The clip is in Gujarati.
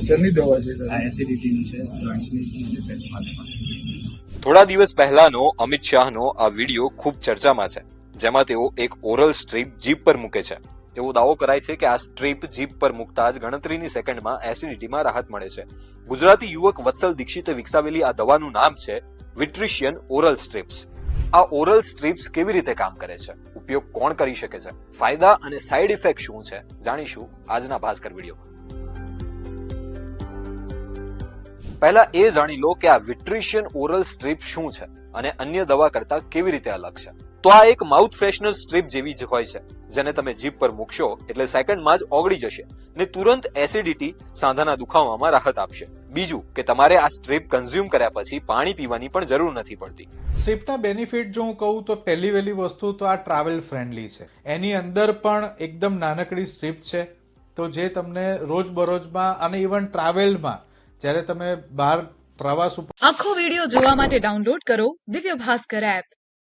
શેની દવા છે આ એસિડિટીની છે, જોઈન્ટ્સની અને પેટ્સ માટે પણ. થોડા દિવસ પહેલાનો અમિત શાહનો આ વિડીયો ખૂબ ચર્ચામાં છે, જેમાં તેઓ એક ઓરલ સ્ટ્રીપ જીભ પર મૂકે છે. તેવો દાવો કરાય છે કે આ સ્ટ્રીપ જીભ પર મૂકતા જ ગણતરીની સેકન્ડમાં એસિડિટીમાં રાહત મળે છે. ગુજરાતી યુવક વત્સલ દીક્ષિતે વિકસાવેલી આ દવાનું નામ છે વિટ્રિશિયન ઓરલ સ્ટ્રીપ્સ. આ ઓરલ સ્ટ્રીપ્સ કેવી રીતે કામ કરે છે, ઉપયોગ કોણ કરી શકે છે, ફાયદા અને સાઇડ ઇફેક્ટ શું છે, જાણીશું આજના ભાસ્કર વિડીયોમાં. પહેલા એ જાણી લો કે આ વિટ્રિશિયન ઓરલ સ્ટ્રીપ શું છે અને અન્ય દવા કરતા કેવી રીતે અલગ છે. તો આ એક માઉથ ફ્રેશનર સ્ટ્રીપ જેવી જ હોય છે, જેને તમે જીભ પર મૂકશો એટલે સેકન્ડમાં જ ઓગળી જશે ને તુરંત એસિડિટી, સાંધાના દુખાવામાં રાહત આપશે. બીજું કે તમારે આ સ્ટ્રીપ કન્ઝ્યુમ કર્યા પછી પાણી પીવાની પણ જરૂર નથી પડતી. સ્ટ્રીપના બેનિફિટ જો હું કહું તો પહેલી વહેલી વસ્તુ તો આ ટ્રાવેલ ફ્રેન્ડલી છે. એની અંદર પણ એકદમ નાનકડી સ્ટ્રીપ છે, તો જે તમને રોજબરોજમાં અને ઇવન ટ્રાવેલમાં જ્યારે તમે બહાર પ્રવાસ ઉપર આખો વિડીયો જોવા માટે ડાઉનલોડ કરો દિવ્ય ભાસ્કર એપ.